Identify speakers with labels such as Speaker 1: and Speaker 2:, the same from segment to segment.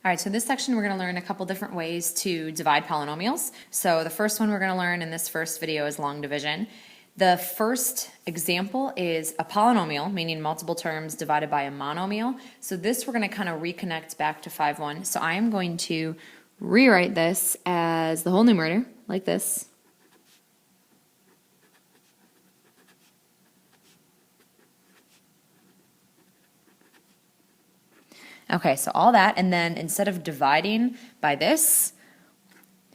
Speaker 1: All right, so this section we're going to learn a couple different ways to divide polynomials. So the first one we're going to learn in this first video is long division. The first example is a polynomial, meaning multiple terms divided by a monomial. So this we're going to kind of reconnect back to 5-1. So I am going to rewrite this as the whole numerator, like this. Okay, so all that, and then instead of dividing by this,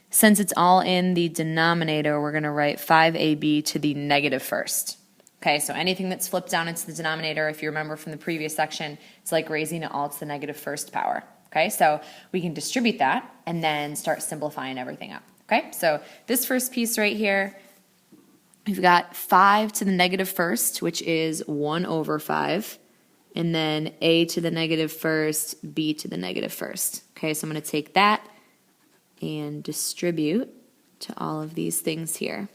Speaker 1: since it's all in the denominator, we're going to write 5ab to the negative first. Okay, so anything that's flipped down into the denominator, if you remember from the previous section, it's like raising it all to the negative first power. Okay, so we can distribute that and then start simplifying everything up. Okay, so this first piece right here, we've got 5 to the negative first, which is 1 over 5. And then a to the negative first, b to the negative first. Okay, so I'm going to take that and distribute to all of these things here.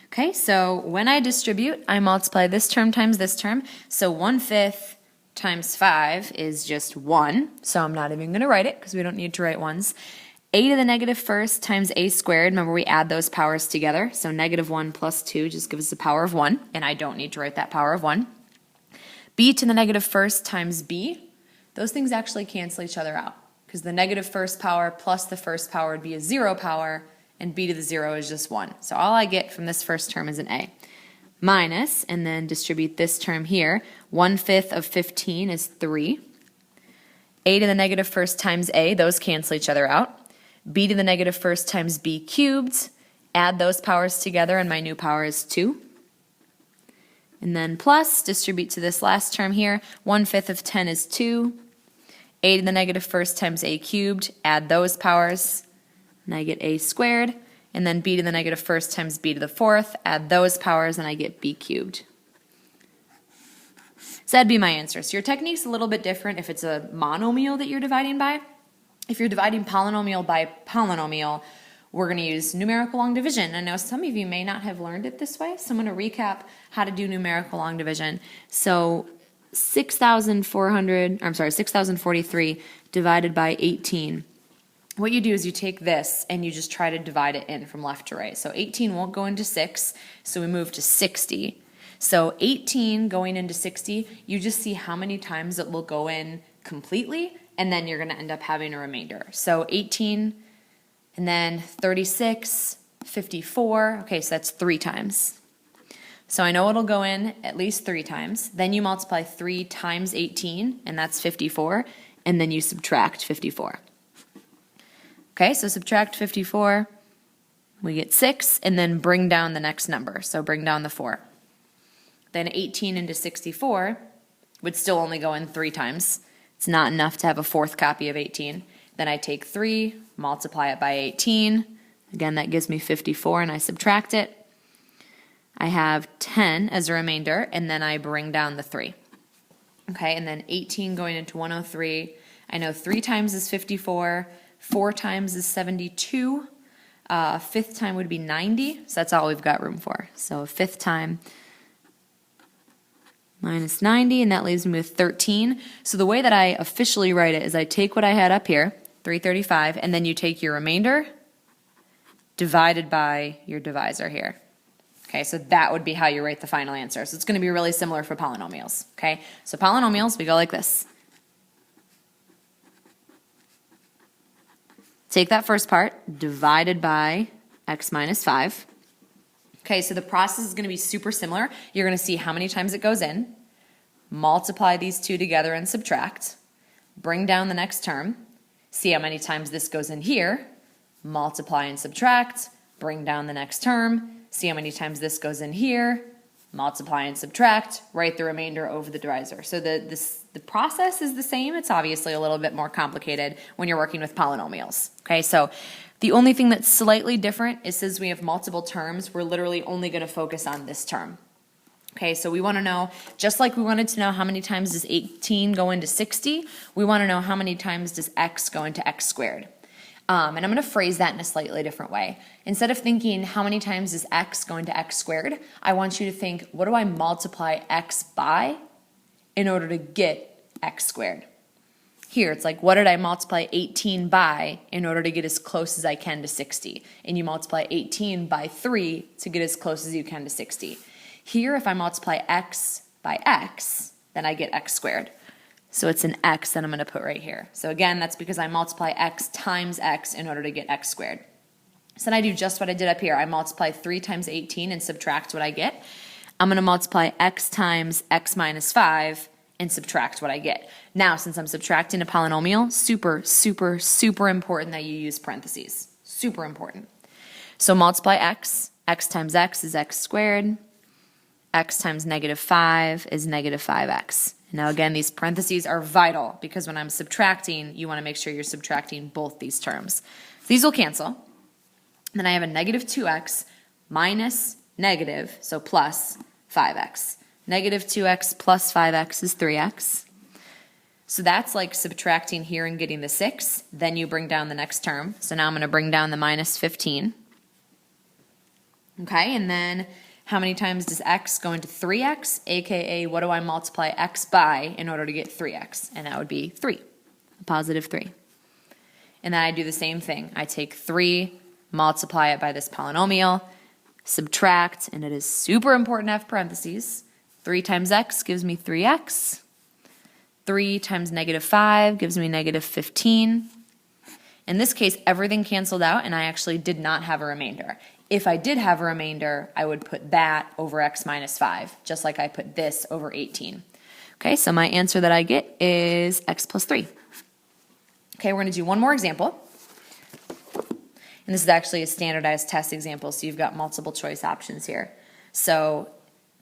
Speaker 1: Okay, so when I distribute, I multiply this term times this term. So 1/5 times 5 is just 1. So I'm not even going to write it because we don't need to write ones. A to the negative first times a squared. Remember, we add those powers together. So -1 plus 2 just gives us the power of 1. And I don't need to write that power of 1. B to the negative first times b. Those things actually cancel each other out, because the negative first power plus the first power would be a 0 power, and b to the 0 is just 1. So all I get from this first term is an a. Minus, and then distribute this term here. 1/5 of 15 is 3. A to the negative first times a. Those cancel each other out. B to the negative first times b cubed, add those powers together, and my new power is 2. And then plus, distribute to this last term here, 1/5 of 10 is 2. A to the negative first times a cubed, add those powers, and I get a squared. And then b to the negative first times b to the fourth, add those powers, and I get b cubed. So that'd be my answer. So your technique's a little bit different if it's a monomial that you're dividing by. If you're dividing polynomial by polynomial, we're going to use numerical long division. I know some of you may not have learned it this way, so I'm going to recap how to do numerical long division. So 6,043 divided by 18. What you do is you take this and you just try to divide it in from left to right. So 18 won't go into 6, so we move to 60. So 18 going into 60, you just see how many times it will go in completely, and then you're going to end up having a remainder. So 18, and then 36, 54. Okay, so that's 3 times. So I know it'll go in at least 3 times. Then you multiply 3 times 18, and that's 54, and then you subtract 54. Okay, so subtract 54, we get 6, and then bring down the next number. So bring down the 4. Then 18 into 64 would still only go in 3 times. It's not enough to have a 4th copy of 18. Then I take 3, multiply it by 18. Again, that gives me 54, and I subtract it. I have 10 as a remainder, and then I bring down the 3. Okay, and then 18 going into 103. I know 3 times is 54, 4 times is 72, 5th time would be 90, so that's all we've got room for. So 5th time minus 90, and that leaves me with 13. So the way that I officially write it is I take what I had up here, 335, and then you take your remainder divided by your divisor here. Okay, so that would be how you write the final answer. So it's going to be really similar for polynomials. Okay, so polynomials, we go like this. Take that first part, divided by x minus 5. Okay, so the process is going to be super similar. You're going to see how many times it goes in, multiply these two together and subtract, bring down the next term, see how many times this goes in here, multiply and subtract, bring down the next term, see how many times this goes in here, multiply and subtract, write the remainder over the divisor. So the process is the same. It's obviously a little bit more complicated when you're working with polynomials. Okay, so the only thing that's slightly different is since we have multiple terms, we're literally only going to focus on this term. Okay, so we want to know, just like we wanted to know how many times does 18 go into 60, we want to know how many times does x go into x squared. And I'm going to phrase that in a slightly different way. Instead of thinking how many times is x going to x squared, I want you to think, what do I multiply x by in order to get x squared? Here, it's like, what did I multiply 18 by in order to get as close as I can to 60? And you multiply 18 by 3 to get as close as you can to 60. Here, if I multiply x by x, then I get x squared. So it's an x that I'm going to put right here. So again, that's because I multiply x times x in order to get x squared. So then I do just what I did up here. I multiply 3 times 18 and subtract what I get. I'm going to multiply x times x minus 5 and subtract what I get. Now, since I'm subtracting a polynomial, super, super, super important that you use parentheses. Super important. So multiply x. X times x is x squared. X times negative 5 is negative 5x. Now again, these parentheses are vital because when I'm subtracting, you want to make sure you're subtracting both these terms. These will cancel. Then I have a negative 2x minus negative, so plus 5x. Negative 2x plus 5x is 3x. So that's like subtracting here and getting the 6. Then you bring down the next term. So now I'm going to bring down the minus 15. Okay, and then how many times does x go into 3x? AKA, what do I multiply x by in order to get 3x? And that would be 3, a positive 3. And then I do the same thing. I take 3, multiply it by this polynomial, subtract, and it is super important to have parentheses. 3 times x gives me 3x. 3 times negative 5 gives me negative 15. In this case, everything canceled out, and I actually did not have a remainder. If I did have a remainder, I would put that over x minus 5, just like I put this over 18. Okay, so my answer that I get is x plus 3. Okay, we're going to do one more example. And this is actually a standardized test example, so you've got multiple choice options here. So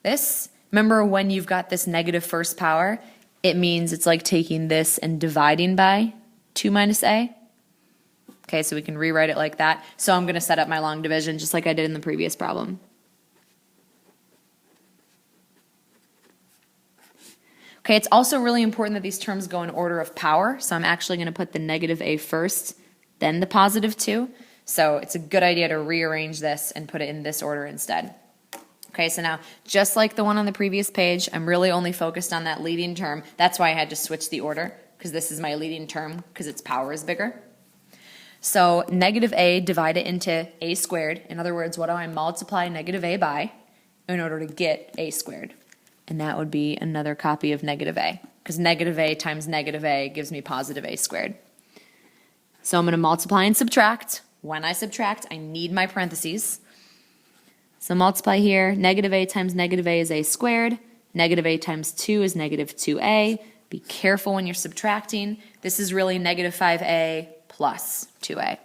Speaker 1: this, remember when you've got this negative first power, it means it's like taking this and dividing by 2 minus a. Okay, so we can rewrite it like that. So I'm going to set up my long division just like I did in the previous problem. Okay, it's also really important that these terms go in order of power. So I'm actually going to put the negative a first, then the positive 2. So it's a good idea to rearrange this and put it in this order instead. Okay, so now, just like the one on the previous page, I'm really only focused on that leading term. That's why I had to switch the order, because this is my leading term, because its power is bigger. So negative a divided into a squared. In other words, what do I multiply negative a by in order to get a squared? And that would be another copy of negative a, because negative a times negative a gives me positive a squared. So I'm going to multiply and subtract. When I subtract, I need my parentheses. So multiply here. Negative a times negative a is a squared. Negative a times 2 is negative 2a. Be careful when you're subtracting. This is really negative 5a plus 2a.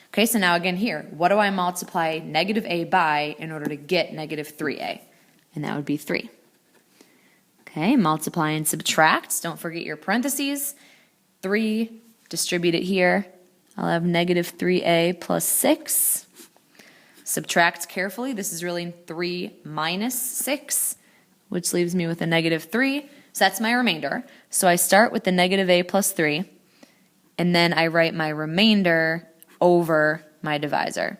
Speaker 1: Okay, so now again here, what do I multiply negative a by in order to get negative 3a? And that would be 3. Okay, multiply and subtract. Don't forget your parentheses. 3, distribute it here. I'll have negative 3a plus 6. Subtract carefully. This is really 3 minus 6, which leaves me with a negative 3. So that's my remainder. So I start with the negative a plus 3, and then I write my remainder over my divisor.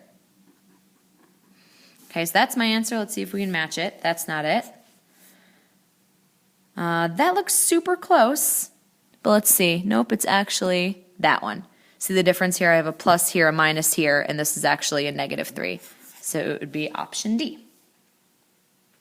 Speaker 1: Okay, so that's my answer. Let's see if we can match it. That's not it. That looks super close, but let's see. Nope, it's actually that one. See the difference here? I have a plus here, a minus here, and this is actually a negative 3. So it would be option D.